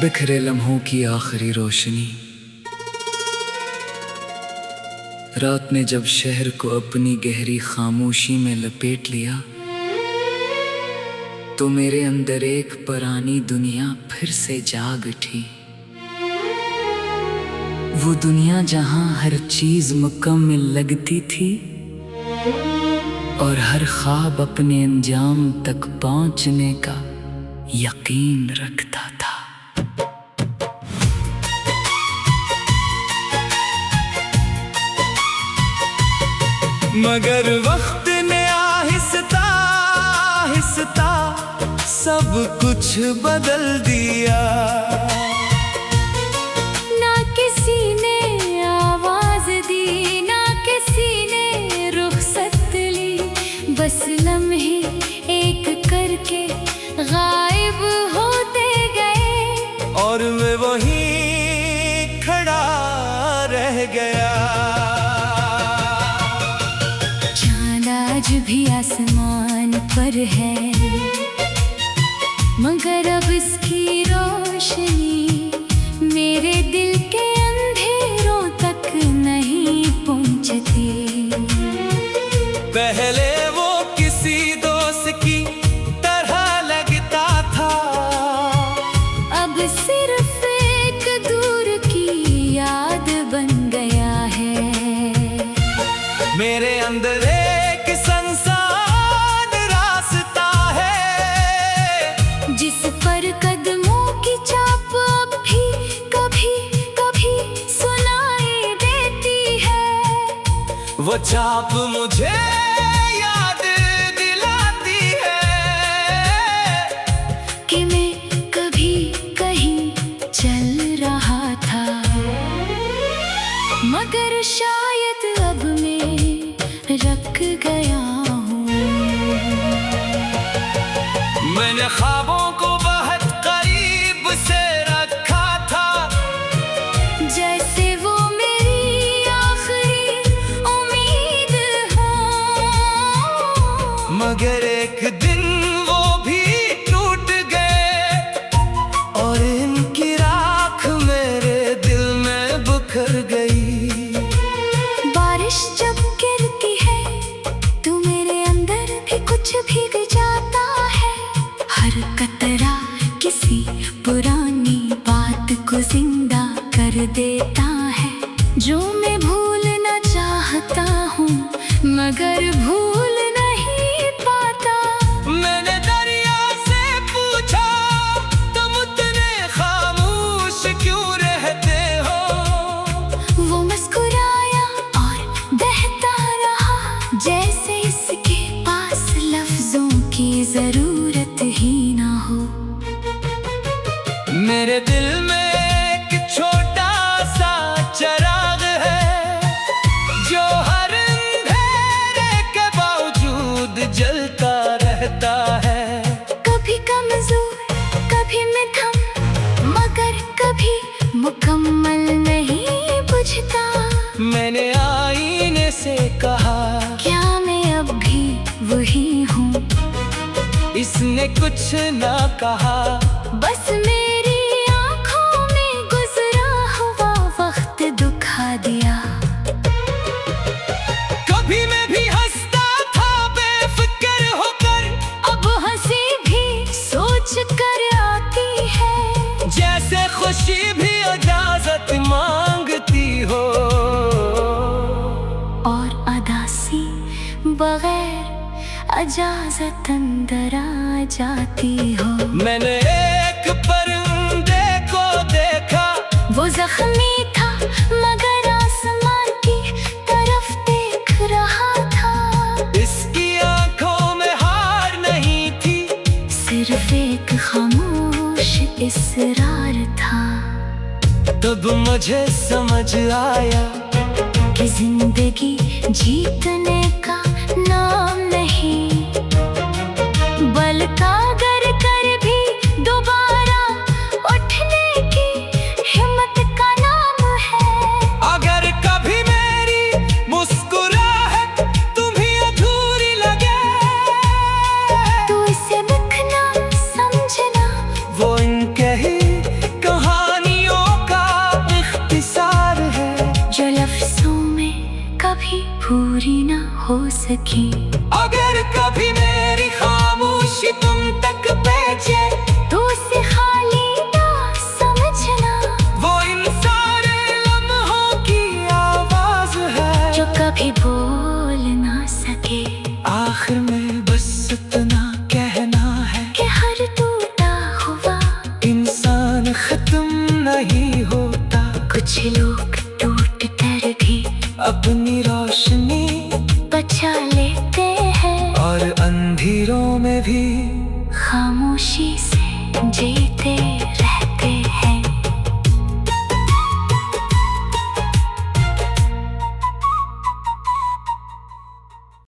बिखरे लम्हों की आखिरी रोशनी, रात ने जब शहर को अपनी गहरी खामोशी में लपेट लिया, तो मेरे अंदर एक पुरानी दुनिया फिर से जाग उठी। वो दुनिया जहां हर चीज मुकम्मल लगती थी और हर ख्वाब अपने अंजाम तक पहुंचने का यकीन रखता था। मगर वक्त ने आहिस्ता आहिस्ता सब कुछ बदल दिया। ना किसी ने आवाज दी, ना किसी ने रुखसत ली, बस लम्हे एक करके गायब होते गए और मैं वहीं खड़ा रह गया। आज भी आसमान पर है, मगर अब इसकी रोशनी मेरे दिल के अंधेरों तक नहीं पहुंचती। पहले वो किसी दोस्त की तरह लगता था, अब सिर्फ एक दूर की याद बन गया है। मेरे अंदर संसार रास्ता है, जिस पर कदमों की चाप अब भी कभी कभी सुनाई देती है। वो चाप मुझे याद दिलाती है कि मैं कभी कहीं चल रहा था, मगर शायद अब मैं रख गया हूँ। मैंने ख्वाबों को बहुत करीब से रखा था, जैसे वो मेरी आखिरी उम्मीद हो। मगर एक दिन वो भी टूट गए और इनकी राख मेरे दिल में बिखर गई। बारिश जब गिरती है तो मेरे अंदर भी कुछ भीग जाता है। हर कतरा किसी पुरानी बात को जिंदा कर देता है, जो मैं भूलना चाहता हूँ मगर भूल नहीं पाता। मैंने दरिया से पूछा, तुम इतने खामोश क्यों रहते हो? वो मुस्कुराया और बहता रहा, जैसे इसके पास लफ्जों की जरूरत ही ना हो। मेरे दिल में एक छोटा सा चिराग है, जो हर अंधेरे के बावजूद जलता रहता है। कभी कमजोर कभी मैं थम, मगर कभी मुकम्मल नहीं बुझता। मैंने आईने से कहा, क्या मैं अब भी वही हूँ? इसने कुछ ना कहा, बस मेरी आँखों में गुजरा हुआ वक्त दुखा दिया। कभी मैं भी हंसता था बेफिक्र होकर, अब हंसी भी सोच कर आती है, जैसे खुशी भी इजाजत मांगती हो और अदासी बगैर इजाजत अंदर आ जाती हो। मैंने एक परिंदे को देखा, वो जख्मी था मगर आसमान की तरफ देख रहा था। इसकी आंखों में हार नहीं थी, सिर्फ एक खामोश इसरार था। तब मुझे समझ आया कि जिंदगी जीतने का नाम नहीं, बल्कि अगर कर भी दोबारा उठने की हिम्मत का नाम है। अगर कभी मेरी मुस्कुराहट कभी पूरी ना हो सकी। अगर कभी मेरी खामोशी तुम तक पहुंचे तो उसे खाली ना समझना, वो इन सारे लम्हों की आवाज है जो कभी बोल ना सके। आखिर में बस इतना कहना है कि हर टूटा हुआ इंसान खत्म नहीं होता। कुछ लोग टूट कर भी अपनी रोशनी बचा लेते हैं और अंधेरों में भी खामोशी से जीते।